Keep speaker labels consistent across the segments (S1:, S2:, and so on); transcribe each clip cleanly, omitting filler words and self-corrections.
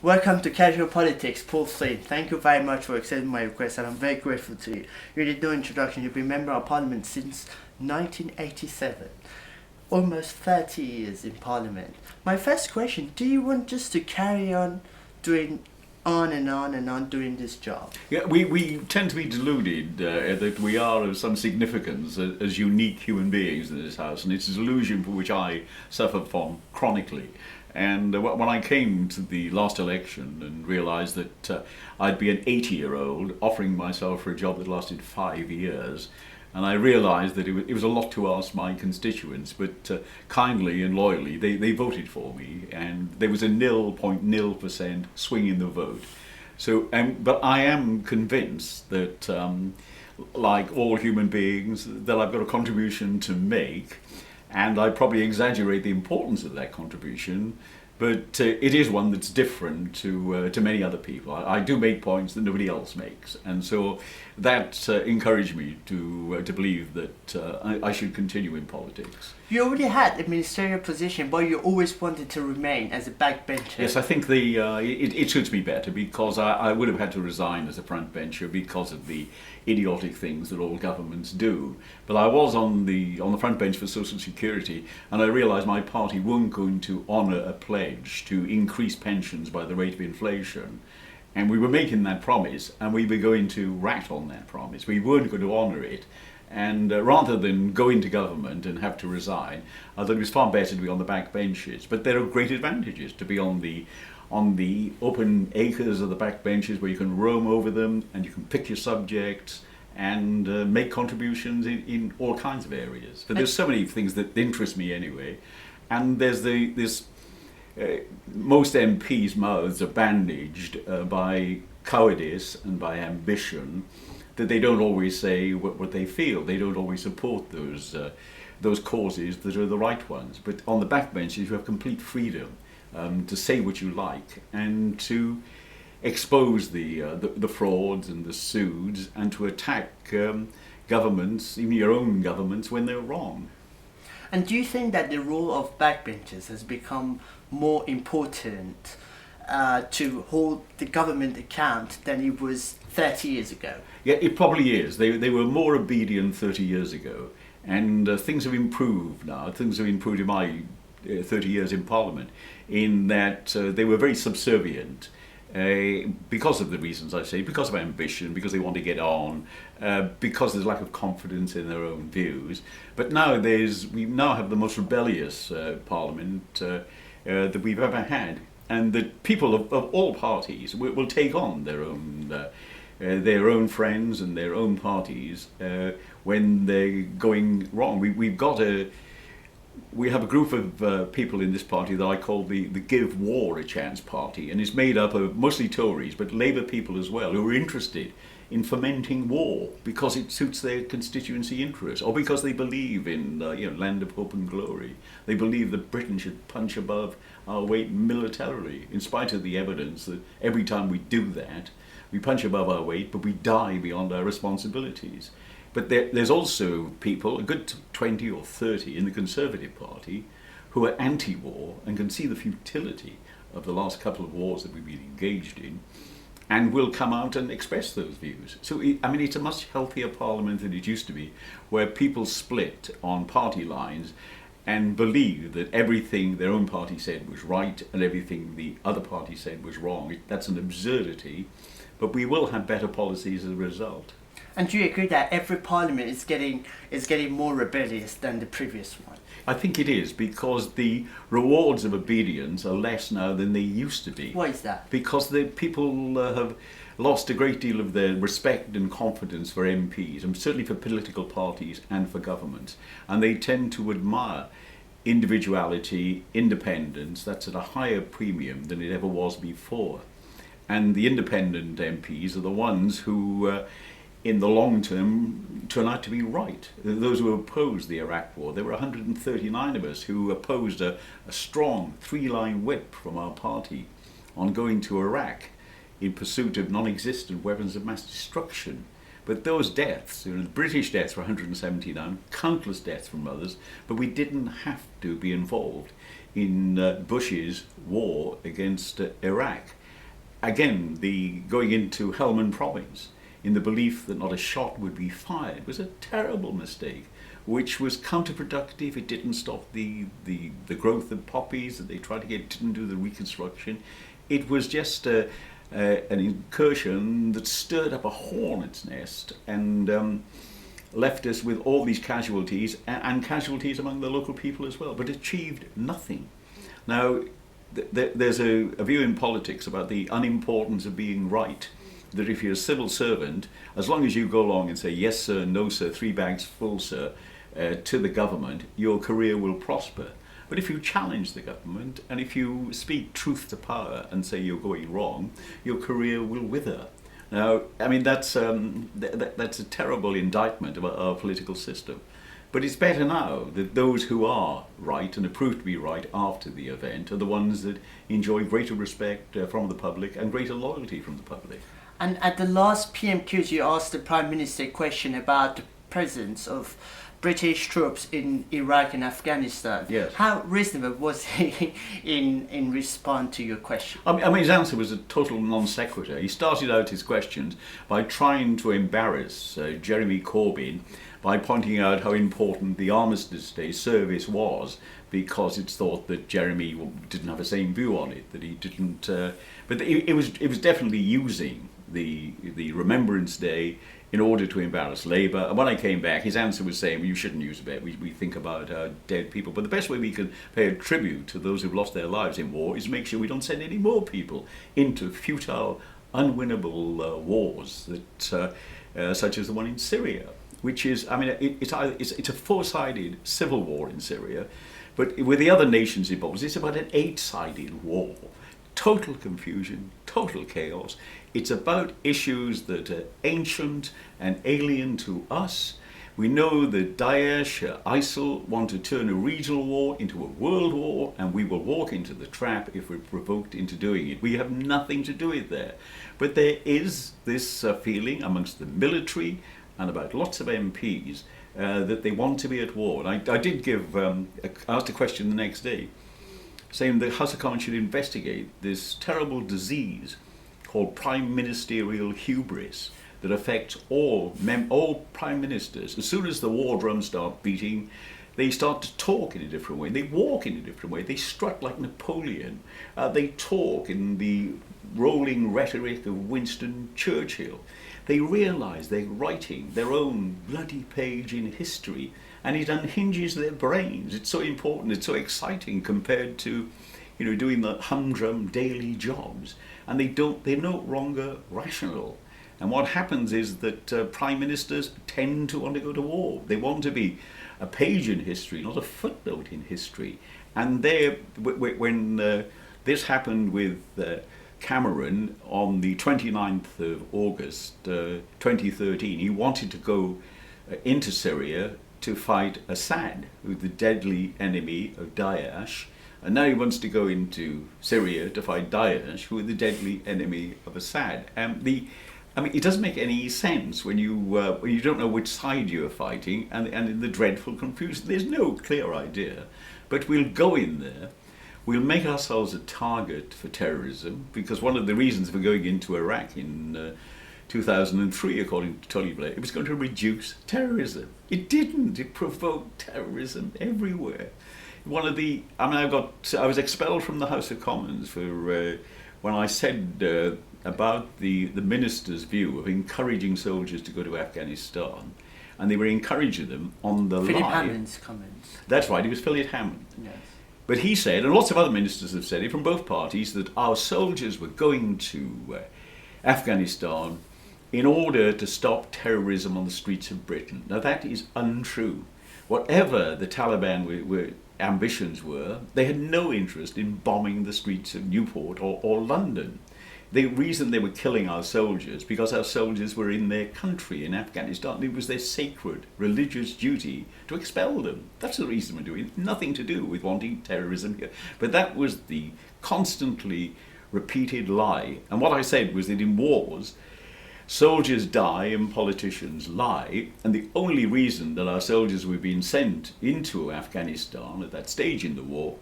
S1: Welcome to Casual Politics, Paul Flynn. Thank you very much for accepting my request, and I'm very grateful to you. You did no introduction. You've been a member of Parliament since 1987. Almost 30 years in Parliament. My first question, do you want just to carry on doing on and on and on doing this job?
S2: Yeah, we tend to be deluded that we are of some significance as unique human beings in this house, and it's a delusion for which I suffer from chronically. And when I came to the last election and realised that I'd be an 80-year-old offering myself for a job that lasted 5 years, and I realised that it was a lot to ask my constituents, but kindly and loyally they voted for me, and there was a 0.0% swing in the vote. So, but I am convinced that, like all human beings, that I've got a contribution to make, and I probably exaggerate the importance of that contribution, but it is one that's different to many other people. I do make points that nobody else makes, and so that encouraged me to believe that I should continue in politics.
S1: You already had a ministerial position, but you always wanted to remain as a backbencher.
S2: Yes, I think it suits me better because I would have had to resign as a frontbencher because of the idiotic things that all governments do. But I was on the front bench for Social Security, and I realised my party weren't going to honour a pledge to increase pensions by the rate of inflation. And we were making that promise, and we were going to rat on that promise. We weren't going to honour it. And rather than go into government and have to resign, I thought it was far better to be on the back benches. But there are great advantages to be on the open acres of the back benches where you can roam over them and you can pick your subjects and make contributions in all kinds of areas. But there's so many things that interest me anyway. And there's most MPs' mouths are bandaged by cowardice and by ambition, that they don't always say what they feel. They don't always support those causes that are the right ones. But on the backbenches, you have complete freedom to say what you like and to expose the frauds and the pseuds and to attack governments, even your own governments, when they're wrong.
S1: And do you think that the role of backbenchers has become more important to hold the government account than it was 30 years ago?
S2: Yeah, it probably is. They were more obedient 30 years ago, and things have improved now. Things have improved in my 30 years in Parliament, in that they were very subservient because of the reasons I say, because of ambition, because they want to get on, because there's lack of confidence in their own views. But now we now have the most rebellious Parliament that we've ever had, and that people of all parties will take on their own friends and their own parties when they're going wrong. We have a group of people in this party that I call the Give War a Chance party, and it's made up of mostly Tories, but Labour people as well, who are interested in fomenting war because it suits their constituency interests, or because they believe in land of hope and glory. They believe that Britain should punch above our weight militarily, in spite of the evidence that every time we do that, we punch above our weight, but we die beyond our responsibilities. But there's also people, a good 20 or 30 in the Conservative Party, who are anti-war and can see the futility of the last couple of wars that we've been engaged in, and will come out and express those views. So, it's a much healthier Parliament than it used to be, where people split on party lines and believe that everything their own party said was right and everything the other party said was wrong. That's an absurdity, but we will have better policies as a result.
S1: And do you agree that every parliament is getting more rebellious than the previous one?
S2: I think it is, because the rewards of obedience are less now than they used to be.
S1: Why is that?
S2: Because the people have lost a great deal of their respect and confidence for MPs, and certainly for political parties and for governments. And they tend to admire individuality, independence. That's at a higher premium than it ever was before. And the independent MPs are the ones who in the long term turn out to be right. Those who opposed the Iraq war, there were 139 of us who opposed a strong 3-line whip from our party on going to Iraq in pursuit of non-existent weapons of mass destruction. But those deaths, the British deaths were 179, countless deaths from others, but we didn't have to be involved in Bush's war against Iraq. again, the going into Helmand province in the belief that not a shot would be fired was a terrible mistake, which was counterproductive. It didn't stop the growth of poppies that they tried to get, didn't do the reconstruction. It was just an incursion that stirred up a hornet's nest and left us with all these casualties and casualties among the local people as well, but achieved nothing. Now, there's a view in politics about the unimportance of being right, that if you're a civil servant, as long as you go along and say, yes sir, no sir, 3 bags full sir, to the government, your career will prosper. But if you challenge the government, and if you speak truth to power and say you're going wrong, your career will wither. Now, I mean, that's a terrible indictment of our political system. But it's better now that those who are right and are proved to be right after the event are the ones that enjoy greater respect from the public and greater loyalty from the public.
S1: And at the last PMQs, you asked the Prime Minister a question about the presence of British troops in Iraq and Afghanistan.
S2: Yes.
S1: How reasonable was he in response to your question?
S2: I mean, his answer was a total non sequitur. He started out his questions by trying to embarrass Jeremy Corbyn by pointing out how important the Armistice Day service was, because it's thought that Jeremy didn't have the same view on it, that he didn't. But it was definitely using the Remembrance Day in order to embarrass Labour. And when I came back, his answer was saying, well, you shouldn't use it. We think about dead people. But the best way we can pay a tribute to those who've lost their lives in war is make sure we don't send any more people into futile, unwinnable wars that such as the one in Syria, which is, I mean, it's a four-sided civil war in Syria, but with the other nations involved, it's about an 8-sided war. Total confusion, total chaos. It's about issues that are ancient and alien to us. We know that Daesh, ISIL want to turn a regional war into a world war, and we will walk into the trap if we're provoked into doing it. We have nothing to do with there. But there is this feeling amongst the military and about lots of MPs that they want to be at war. And I did asked a question the next day, saying the House of Commons should investigate this terrible disease called prime ministerial hubris that affects all prime ministers. As soon as the war drums start beating, they start to talk in a different way. They walk in a different way. They strut like Napoleon. They talk in the rolling rhetoric of Winston Churchill. They realise they're writing their own bloody page in history, and it unhinges their brains. It's so important, it's so exciting compared to, doing the humdrum daily jobs. And they're no longer rational. And what happens is that prime ministers tend to want to go to war. They want to be a page in history, not a footnote in history. And when this happened with Cameron on the 29th of August 2013, he wanted to go into Syria to fight Assad, who's the deadly enemy of Daesh, and now he wants to go into Syria to fight Daesh, who are the deadly enemy of Assad. It doesn't make any sense when you don't know which side you're fighting, and in the dreadful confusion. There's no clear idea, but we'll go in there. We'll make ourselves a target for terrorism, because one of the reasons for going into Iraq in 2003, according to Tony Blair, it was going to reduce terrorism. It didn't. It provoked terrorism everywhere. I was expelled from the House of Commons for when I said about the minister's view of encouraging soldiers to go to Afghanistan, and they were encouraging them on the
S1: Philip
S2: lie.
S1: Hammond's comments.
S2: That's right. It was Philip Hammond.
S1: Yes.
S2: But he said, and lots of other ministers have said it from both parties, that our soldiers were going to Afghanistan in order to stop terrorism on the streets of Britain. Now that is untrue. Whatever the Taliban ambitions were, they had no interest in bombing the streets of Newport or London. The reason they were killing our soldiers, because our soldiers were in their country, in Afghanistan. It was their sacred religious duty to expel them. That's the reason we're doing it. Nothing to do with wanting terrorism here. But that was the constantly repeated lie. And what I said was that in wars, soldiers die and politicians lie, and the only reason that our soldiers were being sent into Afghanistan at that stage in the war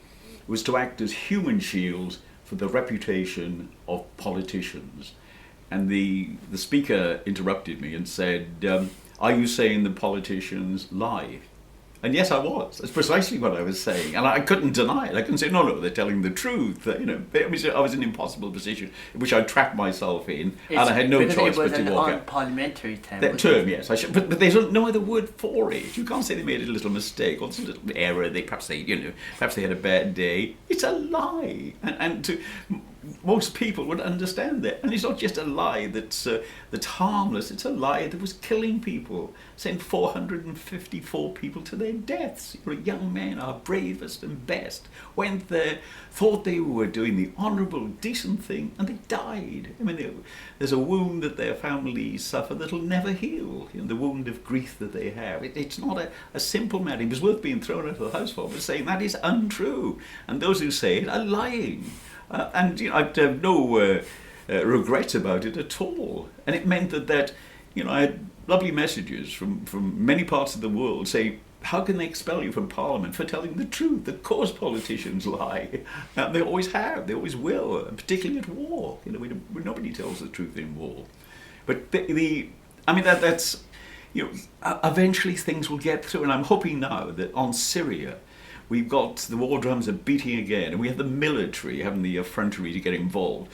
S2: was to act as human shields for the reputation of politicians. And the speaker interrupted me and said, are you saying the politicians lie? And yes, I was. That's precisely what I was saying. And I couldn't deny it. I couldn't say, no, they're telling the truth. You know, I was in an impossible position, which I trapped myself in, and I had no choice but to walk out.
S1: It was an parliamentary term.
S2: That term, yes. But there's no other word for it. You can't say they made a little mistake or a little error. Perhaps they had a bad day. It's a lie. And most people would understand that. And it's not just a lie that's harmless. It's a lie that was killing people, sent 454 people to their deaths. You're a young man, our bravest and best, went there, thought they were doing the honourable, decent thing, and they died. I mean, there's a wound that their families suffer that'll never heal. You know, the wound of grief that they have. It's not a simple matter. It was worth being thrown out of the house for, but saying that is untrue. And those who say it are lying. And you know, I have no regrets about it at all. And it meant that you know, I had lovely messages from many parts of the world saying, how can they expel you from Parliament for telling the truth? Of course politicians lie. They always have, they always will, and particularly at war. You know, nobody tells the truth in war. But that's, you know, eventually things will get through. And I'm hoping now that on Syria, we've got the war drums are beating again, and we have the military having the effrontery to get involved.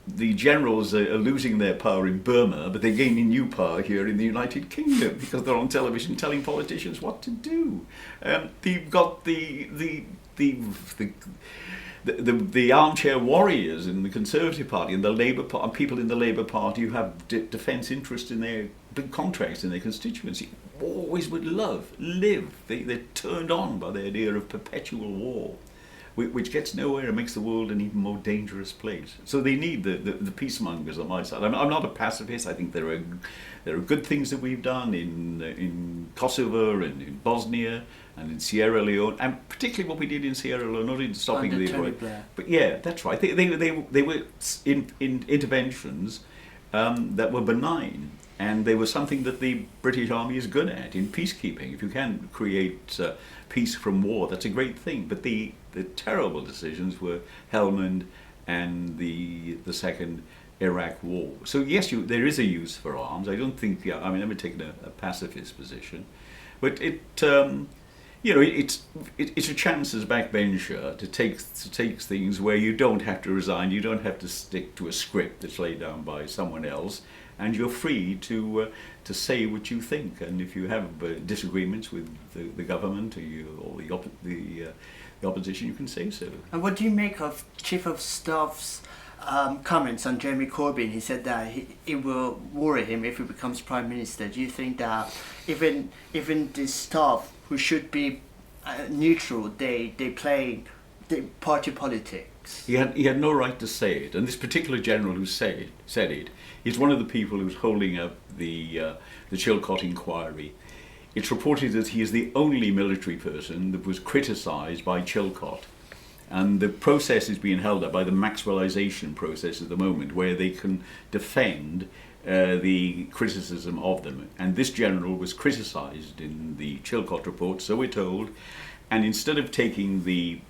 S2: The generals are losing their power in Burma, but they're gaining new power here in the United Kingdom because they're on television telling politicians what to do. You've got the armchair warriors in the Conservative Party and the Labour Party, and people in the Labour Party who have defence interests in their big contracts in their constituency, always would live. They're turned on by the idea of perpetual war, which gets nowhere and makes the world an even more dangerous place. So they need the peacemongers on my side. I'm not a pacifist. I think there are good things that we've done in Kosovo and in Bosnia and in Sierra Leone, and particularly what we did in Sierra Leone, not in stopping the war. But yeah, that's right. They were in interventions that were benign. And they were something that the British Army is good at in peacekeeping. If you can create peace from war, that's a great thing. But the terrible decisions were Helmand and the second Iraq war. So yes, there is a use for arms. I don't think. I'm never taken a pacifist position, but it's a chance as a backbencher to take things where you don't have to resign. You don't have to stick to a script that's laid down by someone else. And you're free to say what you think. And if you have disagreements with the government or the opposition, you can say so.
S1: And what do you make of Chief of Staff's comments on Jeremy Corbyn? He said that it will worry him if he becomes Prime Minister. Do you think that even the staff who should be neutral, they play the party politics?
S2: He had no right to say it. And this particular general who said it, he's one of the people who's holding up the Chilcot inquiry. It's reported that he is the only military person that was criticised by Chilcot. And the process is being held up by the Maxwellisation process at the moment, where they can defend the criticism of them. And this general was criticised in the Chilcot report, so we're told. And instead of taking the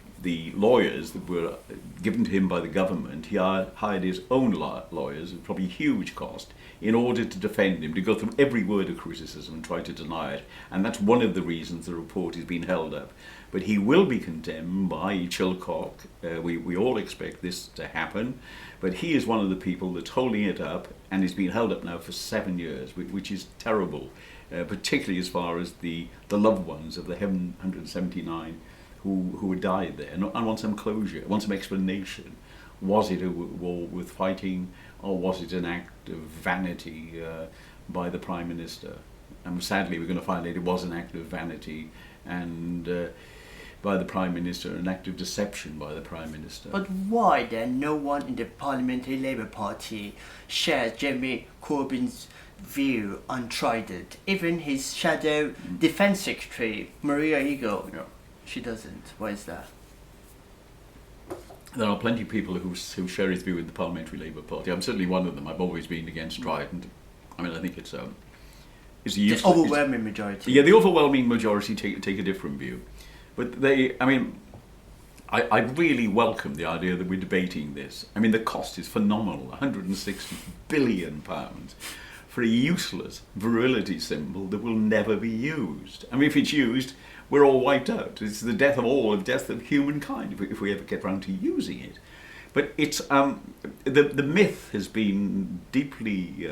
S2: lawyers that were given to him by the government, he hired his own lawyers at probably huge cost in order to defend him, to go through every word of criticism and try to deny it. And that's one of the reasons the report is being held up. But he will be condemned by Chilcot. We all expect this to happen. But he is one of the people that's holding it up, and it's been held up now for 7 years, which is terrible, particularly as far as the loved ones of the 179 who had died there, and want some closure, want some explanation. Was it a war worth fighting, or was it an act of vanity by the Prime Minister? And sadly, we're going to find that it was an act of vanity, and by the Prime Minister, an act of deception by the Prime Minister.
S1: But why then no one in the Parliamentary Labour Party shares Jeremy Corbyn's view on Trident? Even his shadow Defence Secretary, Maria Eagle, she doesn't. Why is that?
S2: There are plenty of people who share his view with the Parliamentary Labour Party. I'm certainly one of them. I've always been against Trident. I mean, I think it's a
S1: the overwhelming majority.
S2: Yeah, the overwhelming majority take a different view. But I really welcome the idea that we're debating this. I mean, the cost is phenomenal, £160 billion for a useless virility symbol that will never be used. I mean, if it's used, we're all wiped out. It's the death of humankind if we ever get round to using it. But it's the myth has been deeply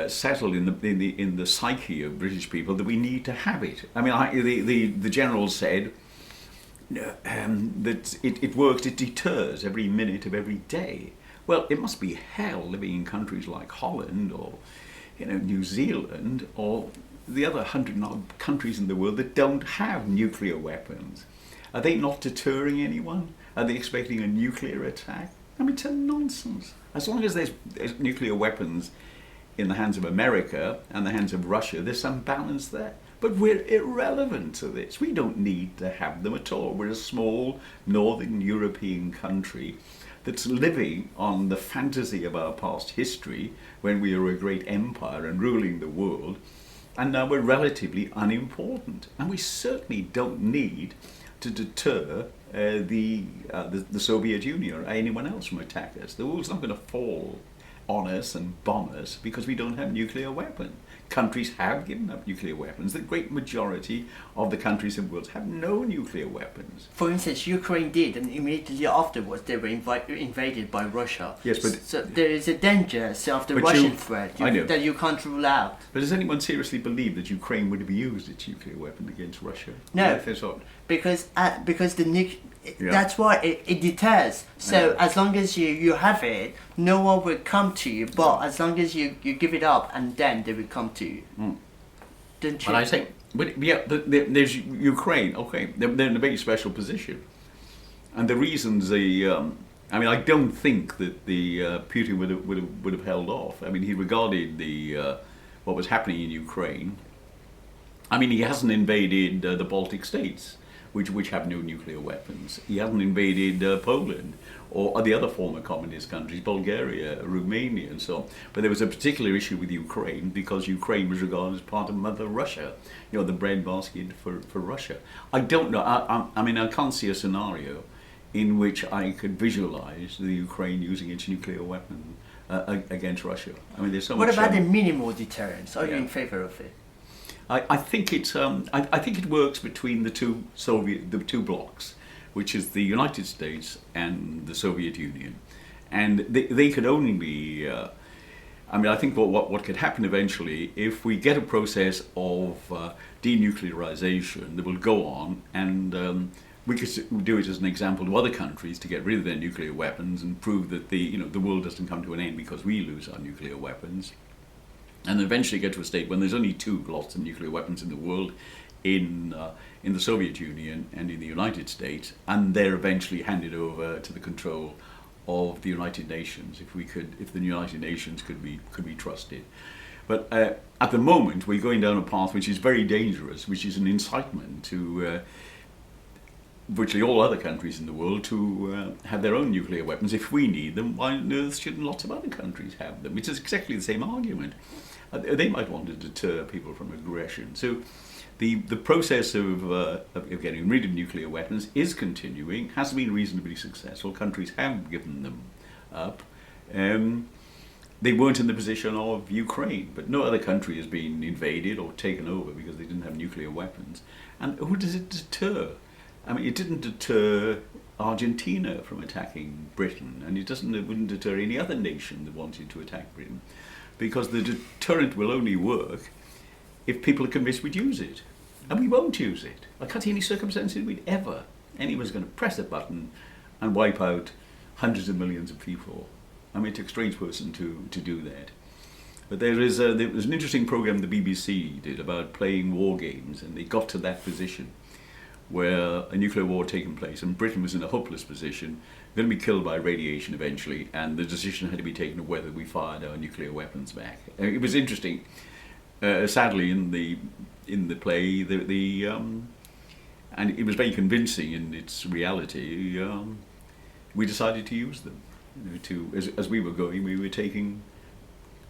S2: settled in the psyche of British people that we need to have it. I mean, the general said that it works, it deters every minute of every day. Well, it must be hell living in countries like Holland or New Zealand or the other 100 countries in the world that don't have nuclear weapons. Are they not deterring anyone? Are they expecting a nuclear attack? I mean, it's a nonsense. As long as there's nuclear weapons in the hands of America and the hands of Russia, there's some balance there. But we're irrelevant to this. We don't need to have them at all. We're a small northern European country that's living on the fantasy of our past history when we were a great empire and ruling the world, and now we're relatively unimportant. And we certainly don't need to deter the Soviet Union or anyone else from attacking us. The world's not going to fall on us and bomb us because we don't have nuclear weapons. Countries have given up nuclear weapons. The great majority of the countries in the world have no nuclear weapons.
S1: For instance, Ukraine did, and immediately afterwards they were invaded by Russia.
S2: Yes, but
S1: so there is a danger of the Russian threat that you can't rule out.
S2: But does anyone seriously believe that Ukraine would have used its nuclear weapon against Russia?
S1: No, because that's why it deters. So as long as you have it, no one will come to you. But as long as you give it up, and then they will come to you. Don't you?
S2: But I say, there's Ukraine. Okay, they're in a very special position, and the reasons I don't think that Putin would have held off. I mean, he regarded what was happening in Ukraine. I mean, he hasn't invaded the Baltic states, which have no nuclear weapons. He hasn't invaded Poland or the other former communist countries, Bulgaria, Romania, and so on. But there was a particular issue with Ukraine because Ukraine was regarded as part of Mother Russia, the breadbasket for Russia. I don't know. I mean, I can't see a scenario in which I could visualize the Ukraine using its nuclear weapon against Russia. I mean, there's so much.
S1: What about the minimal deterrence? Are you in favor of it?
S2: I think it's. I think it works between the two blocs, which is the United States and the Soviet Union, and they could only be. I think what could happen eventually if we get a process of denuclearization that will go on, and we could do it as an example to other countries to get rid of their nuclear weapons and prove that the world doesn't come to an end because we lose our nuclear weapons. And eventually get to a state when there's only two lots of nuclear weapons in the world, in the Soviet Union and in the United States, and they're eventually handed over to the control of the United Nations. If the United Nations could be trusted, but at the moment we're going down a path which is very dangerous, which is an incitement to virtually all other countries in the world to have their own nuclear weapons. If we need them, why on earth shouldn't lots of other countries have them? It's exactly the same argument. They might want to deter people from aggression. So the process of getting rid of nuclear weapons is continuing, has been reasonably successful. Countries have given them up. They weren't in the position of Ukraine, but no other country has been invaded or taken over because they didn't have nuclear weapons. And who does it deter? I mean, it didn't deter Argentina from attacking Britain, and it wouldn't deter any other nation that wanted to attack Britain, because the deterrent will only work if people are convinced we'd use it. And we won't use it. I can't see any circumstances anyone's going to press a button and wipe out hundreds of millions of people. I mean, it takes a strange person to do that. But there was an interesting program the BBC did about playing war games, and they got to that position where a nuclear war had taken place and Britain was in a hopeless position, going to be killed by radiation eventually, and the decision had to be taken of whether we fired our nuclear weapons back. It was interesting. Sadly, in the play, and it was very convincing in its reality. We decided to use them. As we were going, we were taking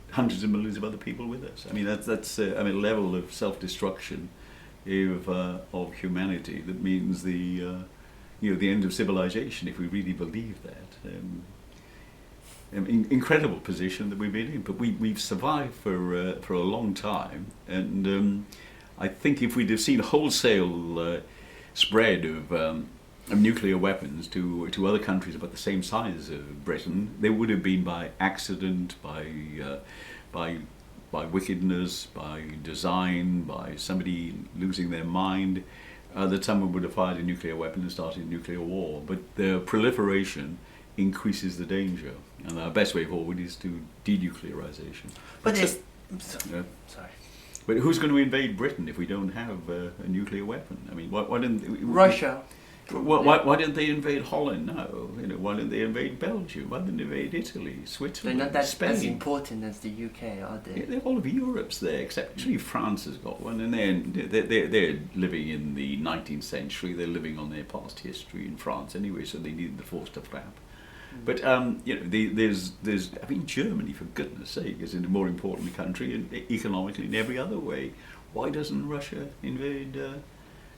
S2: hundreds of millions of other people with us. I mean, that's a level of self-destruction of humanity that means the the end of civilization, if we really believe that. Incredible position that we've been in, but we've survived for a long time, and I think if we'd have seen wholesale spread of nuclear weapons to other countries about the same size as Britain, they would have been by accident, by wickedness, by design, by somebody losing their mind, that someone would have fired a nuclear weapon and started a nuclear war. But their proliferation increases the danger, and our best way forward is to denuclearization.
S1: But
S2: Yeah.
S1: sorry.
S2: But who's going to invade Britain if we don't have a nuclear weapon? I mean, why didn't
S1: Russia.
S2: Why didn't they invade Holland now? Why didn't they invade Belgium? Why didn't they invade Italy, Switzerland,
S1: They're not that
S2: Spain?
S1: as important as the UK, are they?
S2: Yeah, they're all of Europe's there, except actually France has got one, and they're living in the 19th century. They're living on their past history in France anyway, so they need the force to flap. But there's Germany, for goodness sake, is a more important country, and economically in every other way. Why doesn't Russia invade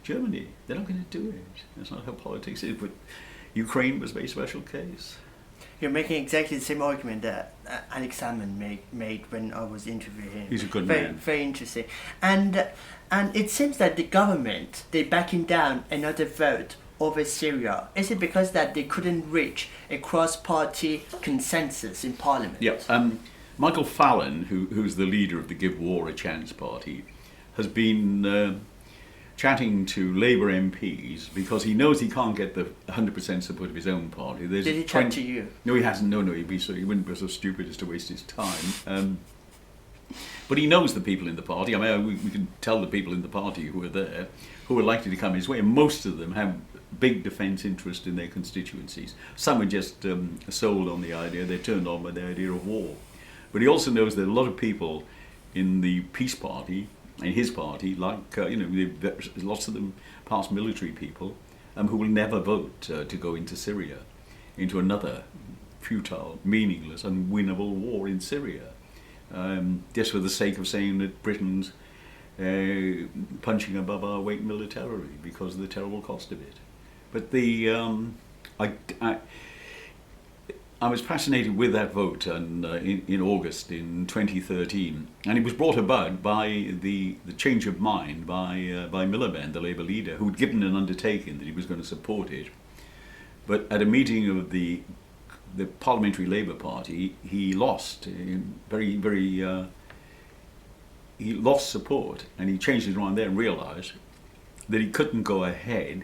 S2: Germany? They're not going to do it. That's not how politics is. But Ukraine was a very special case.
S1: You're making exactly the same argument that Alex Salmon made when I was interviewing him.
S2: He's a good
S1: very,
S2: man.
S1: Very interesting. And it seems that the government, they're backing down another vote over Syria. Is it because that they couldn't reach a cross-party consensus in Parliament?
S2: Yeah. Michael Fallon, who's the leader of the Give War a Chance party, has been chatting to Labour MPs because he knows he can't get the 100% support of his own party.
S1: Did he chat to you?
S2: No, he hasn't. No, he wouldn't be so stupid as to waste his time. But he knows the people in the party. I mean, we can tell the people in the party who are there, who are likely to come his way. And most of them have big defence interest in their constituencies. Some are just sold on the idea, they're turned on by the idea of war. But he also knows that a lot of people in the Peace Party, in his party, like, lots of them past military people, who will never vote to go into Syria, into another futile, meaningless, unwinnable war in Syria, just for the sake of saying that Britain's punching above our weight militarily because of the terrible cost of it. But I was fascinated with that vote in August in 2013, and it was brought about by the change of mind by Miliband, the Labour leader, who'd given an undertaking that he was going to support it. But at a meeting of the Parliamentary Labour Party, he lost he lost support, and he changed his mind there and realised that he couldn't go ahead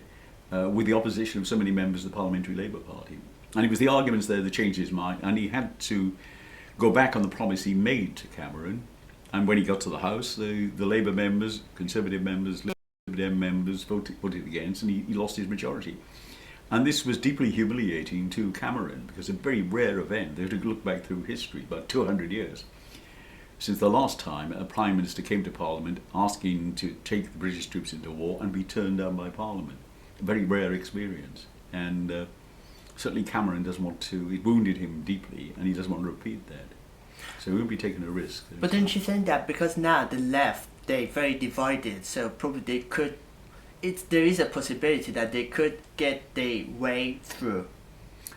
S2: with the opposition of so many members of the Parliamentary Labour Party. And it was the arguments there that changed his mind, and he had to go back on the promise he made to Cameron. And when he got to the House, the Labour members, Conservative members, Lib Dem members voted against, and he lost his majority. And this was deeply humiliating to Cameron, because a very rare event. They had to look back through history, about 200 years, since the last time a Prime Minister came to Parliament asking to take the British troops into war and be turned down by Parliament. A very rare experience. And certainly Cameron doesn't want to, it wounded him deeply, and he doesn't want to repeat that. So he'll be taking a risk.
S1: But don't you think that because now the left, they're very divided, so probably they could, there is a possibility that they could get their way through?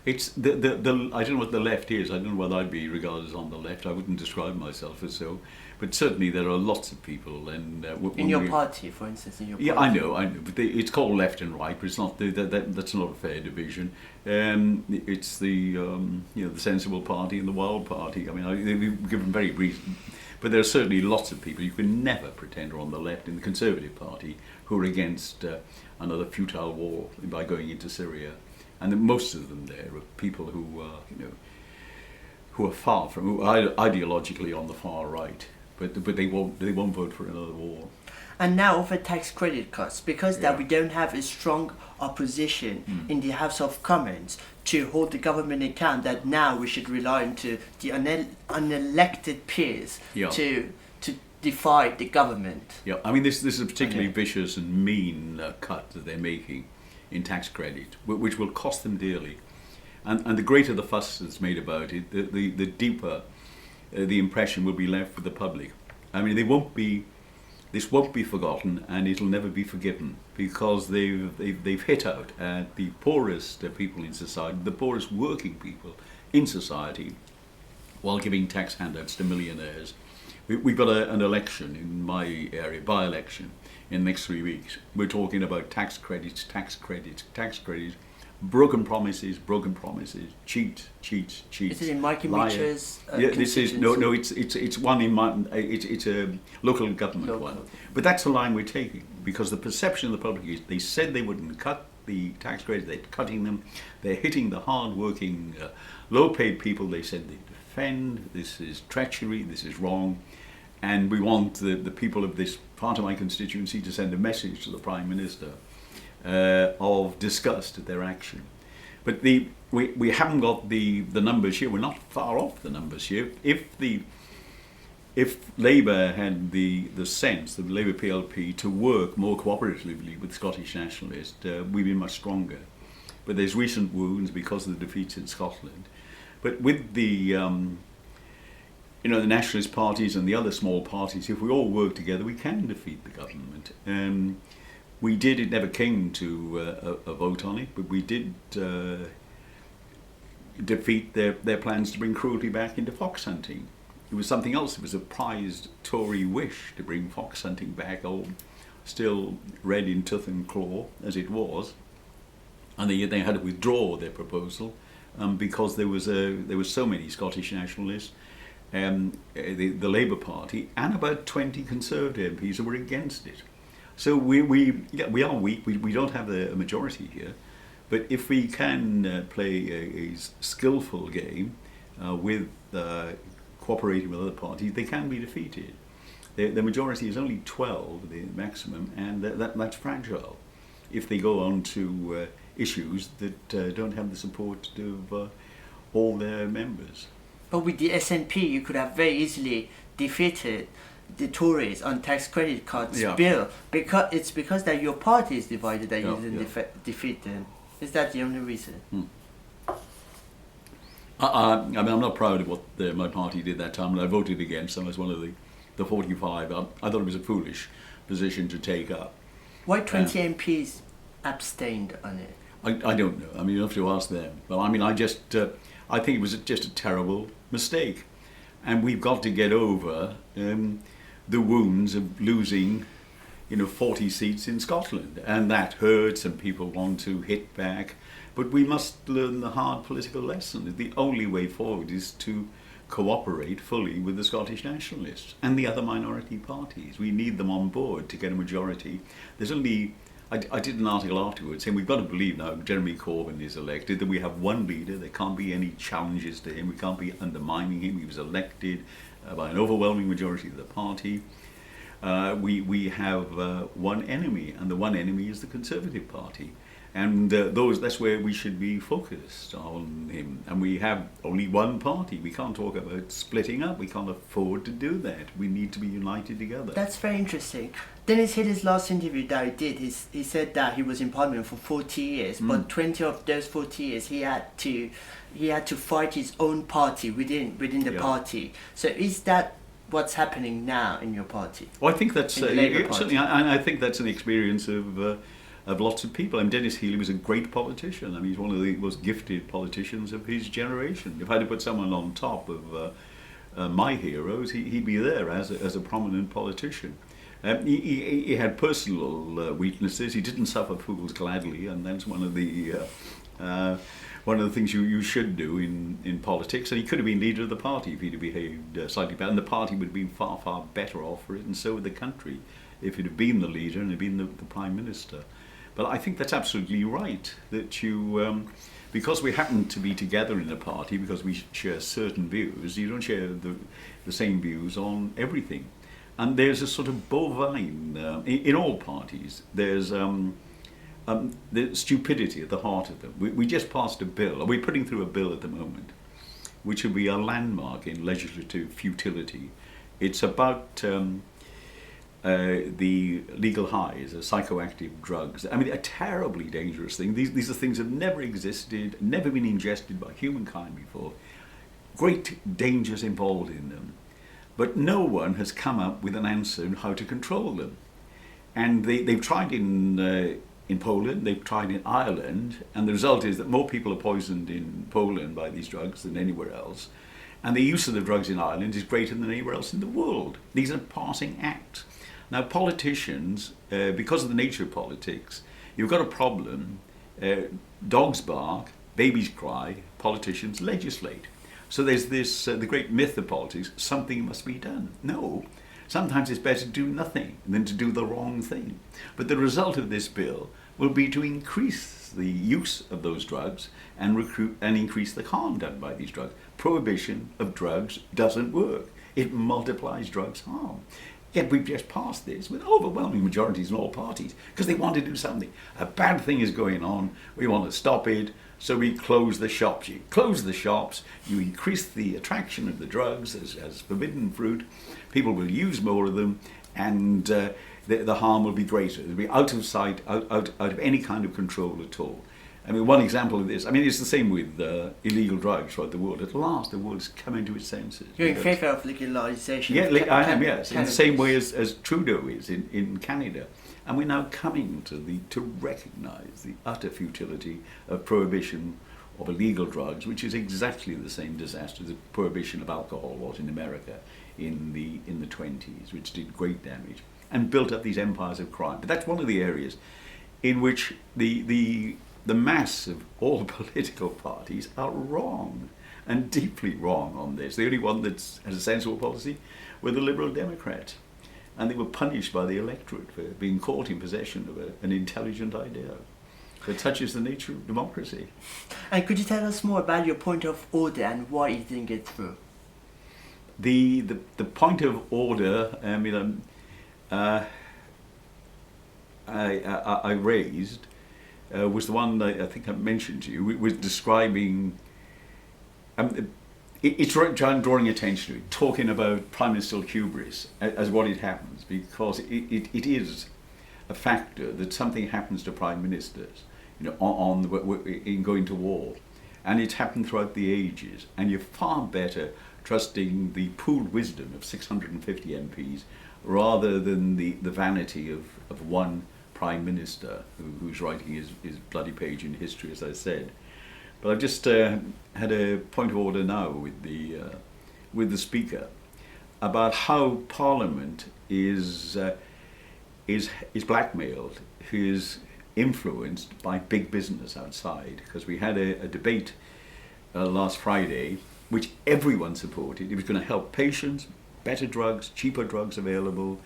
S2: It's I don't know what the left is. I don't know whether I'd be regarded as on the left. I wouldn't describe myself as so. But certainly there are lots of people. And
S1: in your party, for instance, in your party.
S2: Yeah, I know. But it's called left and right, but it's not. That's not a fair division. It's the the sensible party and the wild party. I mean, they've given very brief. But there are certainly lots of people. You can never pretend are on the left in the Conservative Party who are against another futile war by going into Syria. And most of them there are people who are far from, who are ideologically on the far right, but they won't vote for another war.
S1: And now over tax credit cuts, because that we don't have a strong opposition in the House of Commons to hold the government account, that now we should rely on to the unelected peers to defy the government.
S2: Yeah, I mean this is a particularly vicious and mean cut that they're making in tax credit, which will cost them dearly. And the greater the fuss that's made about it, the deeper the impression will be left with the public. I mean, they won't be this won't be forgotten, and it'll never be forgiven, because they've hit out at the poorest people in society, the poorest working people in society, while giving tax handouts to millionaires. We've got an election in my area, by-election, in the next 3 weeks. We're talking about tax credits, broken promises, cheat.
S1: Is it in Mike and Mitchell's
S2: Yeah, this is no. It's one in my. It's a local government one. But that's the line we're taking, because the perception of the public is they said they wouldn't cut the tax credits. They're cutting them. They're hitting the hard-working, low-paid people. They said they defend. This is treachery. This is wrong. And we want the people of this part of my constituency to send a message to the Prime Minister of disgust at their action. But we haven't got the numbers here. We're not far off the numbers here. If Labour had the sense, the Labour PLP, to work more cooperatively with Scottish nationalists, we'd be much stronger. But there's recent wounds because of the defeats in Scotland. But with the the nationalist parties and the other small parties, if we all work together, we can defeat the government. We did. It never came to a vote on it, but we did defeat their plans to bring cruelty back into fox hunting. It was something else. It was a prized Tory wish to bring fox hunting back, still red in tooth and claw as it was, and they had to withdraw their proposal because there were so many Scottish nationalists. The Labour Party and about 20 Conservative MPs who were against it. So we are weak. We don't have a majority here, but if we can play a skillful game with cooperating with other parties, they can be defeated. The majority is only 12, the maximum, and that's fragile if they go on to issues that don't have the support of all their members.
S1: But with the SNP, you could have very easily defeated the Tories on tax credit cuts bill, because that your party is divided that you didn't defeat them. Is that the only reason?
S2: I mean, I'm not proud of what my party did that time, and I voted against them as one of the 45. I thought it was a foolish position to take up.
S1: Why 20 MPs abstained on it?
S2: I don't know. I mean, you have to ask them. But I mean, I think it was just a terrible mistake, and we've got to get over the wounds of losing 40 seats in Scotland, and that hurts, and people want to hit back, but we must learn the hard political lesson. The only way forward is to cooperate fully with the Scottish nationalists and the other minority parties. We need them on board to get a majority. I did an article afterwards saying we've got to believe now Jeremy Corbyn is elected, that we have one leader, there can't be any challenges to him, we can't be undermining him. He was elected by an overwhelming majority of the party. We have one enemy, and the one enemy is the Conservative Party. And that's where we should be focused on him. And we have only one party. We can't talk about splitting up. We can't afford to do that. We need to be united together.
S1: That's very interesting. Dennis Healey's last interview that he did, he said that he was in Parliament for 40 years, but 20 of those 40 years he had to fight his own party within the party. So is that what's happening now in your party?
S2: Well, I think that's certainly. I think that's an experience of lots of people. Dennis Healey was a great politician. He's one of the most gifted politicians of his generation. If I had to put someone on top of my heroes, he'd be there as a prominent politician. He had personal weaknesses. He didn't suffer fools gladly, and that's one of the things you should do in politics. And he could have been leader of the party if he'd have behaved slightly better, and the party would have been far, far better off for it, and so would the country if it had been the leader and had been the Prime Minister. But I think that's absolutely right, that you, because we happen to be together in a party, because we share certain views, you don't share the same views on everything. And there's a sort of bovine, in all parties, there's the stupidity at the heart of them. We just passed a bill, or we're putting through a bill at the moment, which will be a landmark in legislative futility. It's about the legal highs, psychoactive drugs. A terribly dangerous thing. These are things that have never existed, never been ingested by humankind before. Great dangers involved in them. but no one has come up with an answer on how to control them. And they've tried in Poland, they've tried in Ireland, and the result is that more people are poisoned in Poland by these drugs than anywhere else. And the use of the drugs in Ireland is greater than anywhere else in the world. These are passing acts. Now, politicians, because of the nature of politics, you've got a problem. Dogs bark, babies cry, politicians legislate. So there's this, the great myth of politics, something must be done. No, sometimes it's better to do nothing than to do the wrong thing. But the result of this bill will be to increase the use of those drugs and increase the harm done by these drugs. Prohibition of drugs doesn't work. It multiplies drugs harm. Yet we've just passed this with overwhelming majorities in all parties because they want to do something. A bad thing is going on, we want to stop it, so we close the shops. You close the shops, you increase the attraction of the drugs as forbidden fruit, people will use more of them, and the harm will be greater. It'll be out of sight, out of any kind of control at all. I mean, one example of this, I mean, it's the same with illegal drugs throughout the world. At last, the world has come into its senses.
S1: You're in favour of legalisation?
S2: Yeah, I am, yes. In the same way as Trudeau is in Canada. And we're now coming to recognise the utter futility of prohibition of illegal drugs, which is exactly the same disaster the prohibition of alcohol was in America in the 20s, which did great damage and built up these empires of crime. But that's one of the areas in which the mass of all political parties are wrong, and deeply wrong on this. The only one that has a sensible policy were the Liberal Democrats, and they were punished by the electorate for being caught in possession of an intelligent idea that touches the nature of democracy.
S1: And could you tell us more about your point of order and why you didn't get through?
S2: The point of order, I raised was the one that I think I mentioned to you. It was describing, it's drawing attention to it, talking about prime ministerial hubris as what it happens, because it is a factor that something happens to prime ministers, in going to war, and it's happened throughout the ages. And you're far better trusting the pooled wisdom of 650 MPs rather than the vanity of one Prime Minister who's writing his bloody page in history, as I said. But I've just had a point of order now with the Speaker about how Parliament is blackmailed, is influenced by big business outside. Because we had a debate last Friday which everyone supported. It was going to help patients, better drugs, cheaper drugs available.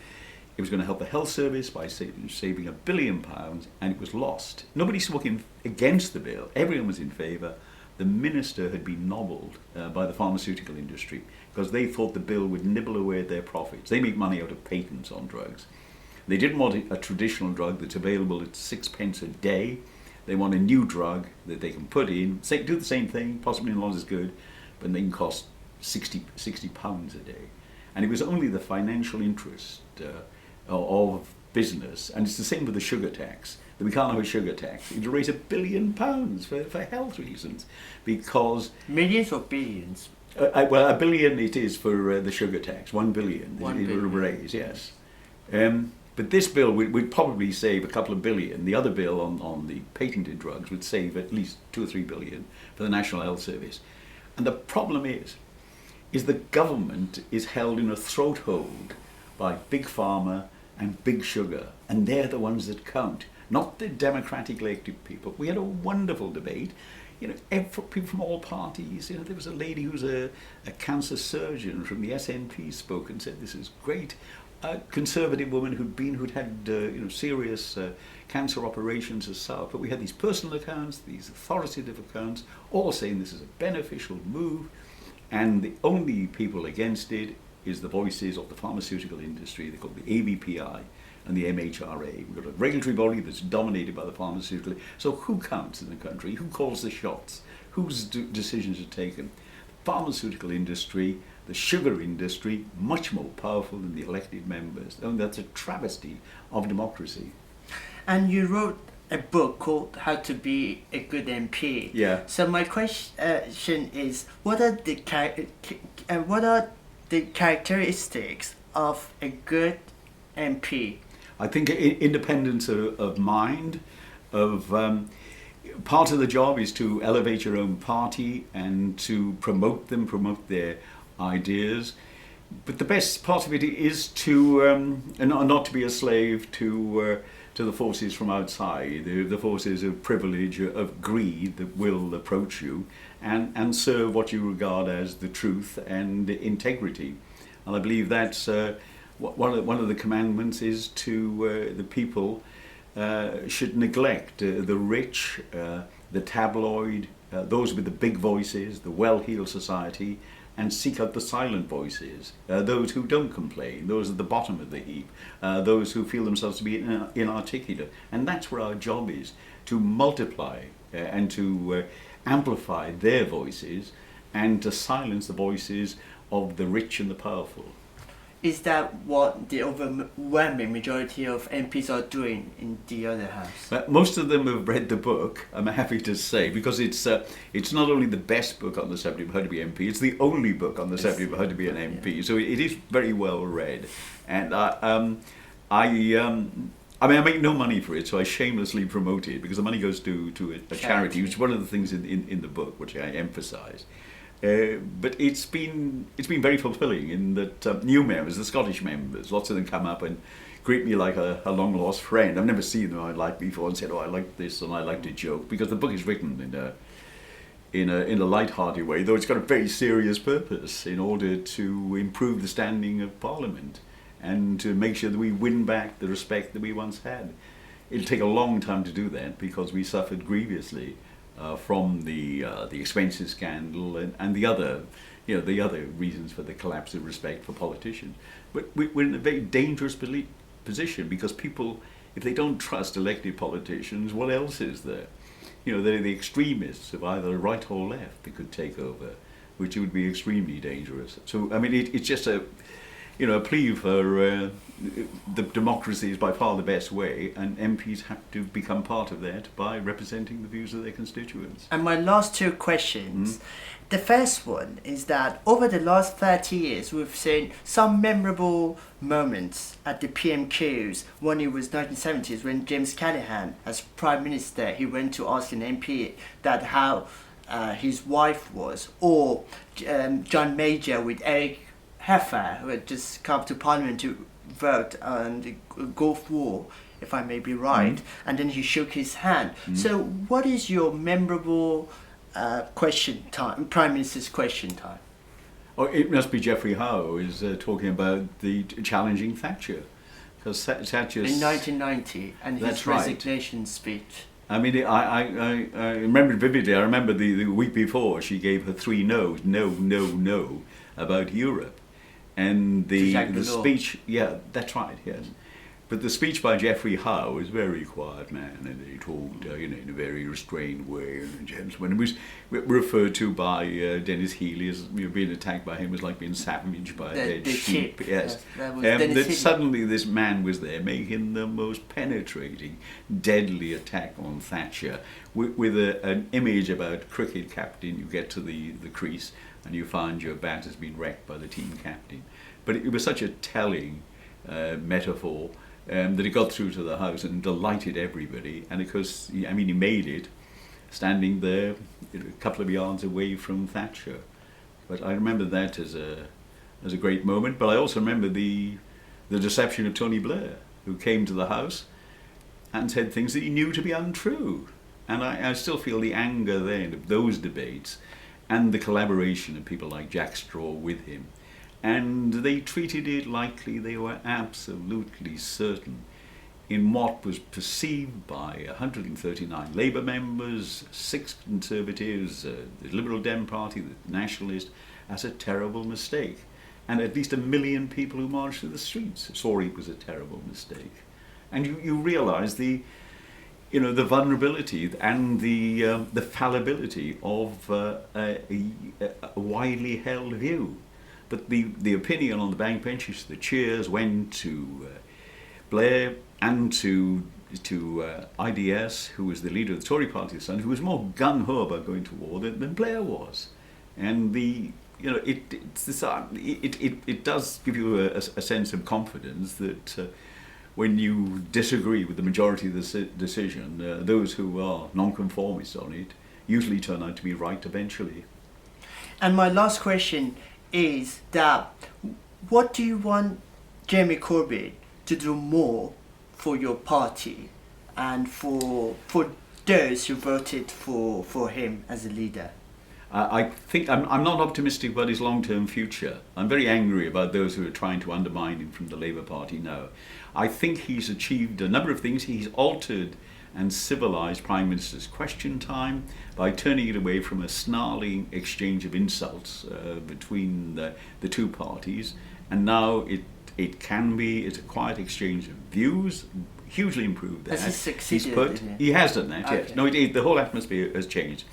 S2: It was going to help the health service by saving £1 billion, and it was lost. Nobody spoke against the bill. Everyone was in favour. The minister had been nobbled by the pharmaceutical industry because they thought the bill would nibble away at their profits. They make money out of patents on drugs. They didn't want a traditional drug that's available at 6p a day. They want a new drug that they can put in, do the same thing, possibly not as good, but they can cost £60 a day. And it was only the financial interest of business, and it's the same with the sugar tax, that we can't have a sugar tax. It'll raise £1 billion for health reasons, because...
S1: Millions or billions?
S2: Well, £1 billion it is for the sugar tax, £1 billion it will raise, yes. But this bill would probably save a couple of billion. The other bill on the patented drugs would save at least 2 or 3 billion for the National Health Service. And the problem is the government is held in a throat hold by Big Pharma and Big Sugar, and they're the ones that count, not the democratic elected people. We had a wonderful debate, people from all parties. There was a lady who's a cancer surgeon from the SNP spoke and said this is great. A conservative woman who'd had serious cancer operations herself, but we had these personal accounts, these authoritative accounts, all saying this is a beneficial move, and the only people against it is the voices of the pharmaceutical industry. They're called the ABPI and the MHRA. We've got a regulatory body that's dominated by the pharmaceutical. So who counts in the country? Who calls the shots? Whose decisions are taken? The pharmaceutical industry, the sugar industry, much more powerful than the elected members. And that's a travesty of democracy.
S1: And you wrote a book called How to Be a Good MP.
S2: Yeah.
S1: So my question is, what are the characteristics of a good MP?
S2: I think independence of mind, of part of the job is to elevate your own party and to promote them, promote their ideas. But the best part of it is to and not to be a slave to the forces from outside, the forces of privilege, of greed that will approach you and serve what you regard as the truth and integrity. And I believe that's one of the commandments is to the people should neglect the rich, the tabloid, those with the big voices, the well-heeled society, and seek out the silent voices, those who don't complain, those at the bottom of the heap, those who feel themselves to be inarticulate. And that's where our job is, to multiply and to amplify their voices and to silence the voices of the rich and the powerful.
S1: Is that what the overwhelming majority of MPs are doing in the other house?
S2: Most of them have read the book, I'm happy to say, because it's not only the best book on the subject of how to be MP, it's the only book on the subject of how to be an MP. Yeah. So it is very well read. And I make no money for it, so I shamelessly promote it because the money goes to a charity, which is one of the things in the book which I emphasise. But it's been very fulfilling in that new members, the Scottish members, lots of them come up and greet me like a long lost friend. I've never seen them I like before and said, "Oh, I like this and I like to joke," because the book is written in a light-hearted way, though it's got a very serious purpose in order to improve the standing of Parliament and to make sure that we win back the respect that we once had. It'll take a long time to do that because we suffered grievously from the expenses scandal and the other reasons for the collapse of respect for politicians. But we're in a very dangerous position because people, if they don't trust elected politicians, what else is there? They're the extremists of either right or left that could take over, which would be extremely dangerous. So I mean, it's just a plea for the democracy is by far the best way, and MPs have to become part of that by representing the views of their constituents.
S1: And my last two questions. The first one is that over the last 30 years, we've seen some memorable moments at the PMQs. One, it was 1970s when James Callaghan, as Prime Minister, he went to ask an MP that how his wife was, or John Major with Eric Heffer, who had just come to Parliament to vote on the Gulf War, if I may be right, and then he shook his hand. So what is your memorable question time, Prime Minister's question time?
S2: Oh, it must be Geoffrey Howe who is talking about the challenging Thatcher. Because Thatcher's...
S1: In 1990, and his resignation speech.
S2: I mean, I remember it vividly. I remember the week before she gave her 3 no's, no, about Europe. And the speech, yeah, that's right, yes. But the speech by Geoffrey Howe was a very quiet man, and he talked, in a very restrained way and a gentleman. It was referred to by Dennis Healy as being attacked by him was like being savaged by a dead sheep. Yes, that suddenly this man was there making the most penetrating, deadly attack on Thatcher with an image about cricket captain. You get to the crease and you find your bat has been wrecked by the team captain. But it was such a telling metaphor. That it got through to the House and delighted everybody, and of course, he made it standing there a couple of yards away from Thatcher. But I remember that as a great moment. But I also remember the deception of Tony Blair, who came to the House and said things that he knew to be untrue. And I still feel the anger then of those debates and the collaboration of people like Jack Straw with him. And they treated it likely they were absolutely certain in what was perceived by 139 Labour members, 6 Conservatives, the Liberal Dem Party, the Nationalist, as a terrible mistake. And at least 1 million people who marched through the streets saw it was a terrible mistake. And you realise the vulnerability and the fallibility of a widely held view. But the opinion on the backbenchers, the cheers went to Blair and to IDS, who was the leader of the Tory party at the time, who was more gung-ho about going to war than Blair was. And the you know, it does give you a sense of confidence that when you disagree with the majority of the decision, those who are non-conformists on it usually turn out to be right eventually.
S1: And my last question is that what do you want Jeremy Corbyn to do more for your party and for those who voted for him as a leader?
S2: I think I'm not optimistic about his long-term future. I'm very angry about those who are trying to undermine him from the Labour Party now. I think he's achieved a number of things. He's altered and civilised Prime Minister's question time by turning it away from a snarling exchange of insults between the two parties, and now it's a quiet exchange of views, hugely improved that.
S1: Has he succeeded?
S2: He has done that,
S1: Okay.
S2: yes. No, the whole atmosphere has changed.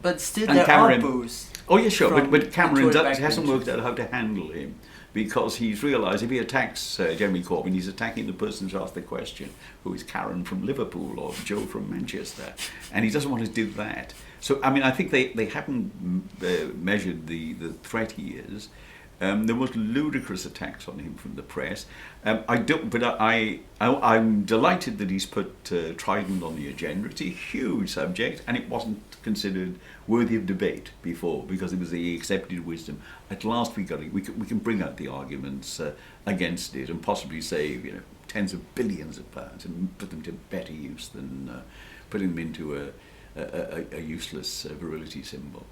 S1: But still,
S2: And
S1: there
S2: Cameron-
S1: are boos.
S2: Oh, yeah, sure, but Cameron
S1: Tory
S2: hasn't
S1: backbenchers.
S2: worked out how to handle him, because he's realised if he attacks Jeremy Corbyn, he's attacking the person who's asked the question, who is Karen from Liverpool or Joe from Manchester, and he doesn't want to do that. So, I mean, I think they haven't measured the threat he is. The most ludicrous attacks on him from the press. I'm delighted that he's put Trident on the agenda. It's a huge subject, and it wasn't considered worthy of debate before because it was the accepted wisdom. At last, we can bring out the arguments against it and possibly save tens of billions of pounds and put them to better use than putting them into a useless virility symbol.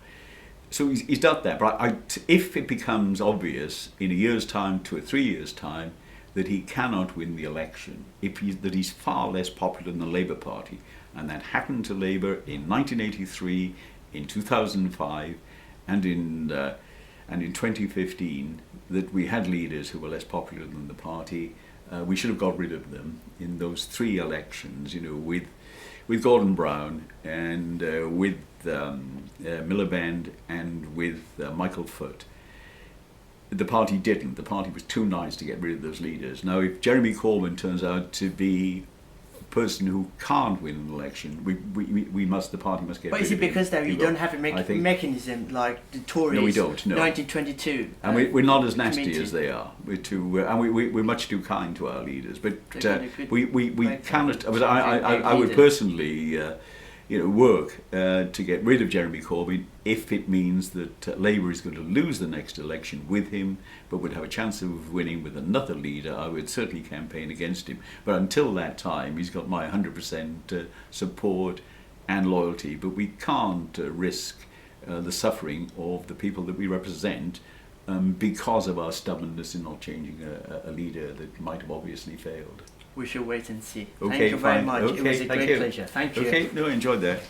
S2: So he's done that, but if it becomes obvious in a year's time to 3 years' time that he cannot win the election, that he's far less popular than the Labour Party, and that happened to Labour in 1983, in 2005, and in 2015, that we had leaders who were less popular than the party, we should have got rid of them in those 3 elections, with Gordon Brown and with Miliband and with Michael Foot. The party didn't. The party was too nice to get rid of those leaders. Now, if Jeremy Corbyn turns out to be a person who can't win an election, the party must get
S1: But
S2: rid
S1: is it
S2: of him.
S1: because you don't have a mechanism like the Tories?
S2: No, we don't, no.
S1: 1922.
S2: And we're not as nasty
S1: committee.
S2: as they are. We're much too kind to our leaders. But we cannot. I would personally, work to get rid of Jeremy Corbyn if it means that Labour is going to lose the next election with him, but would have a chance of winning with another leader. I would certainly campaign against him. But until that time, he's got my 100% support and loyalty. But we can't risk the suffering of the people that we represent because of our stubbornness in not changing a leader that might have obviously failed.
S1: We shall wait and see.
S2: Okay,
S1: Thank you very
S2: fine.
S1: much.
S2: Okay,
S1: It was a
S2: thank
S1: great
S2: you.
S1: pleasure. Thank you.
S2: Okay, no, I enjoyed that.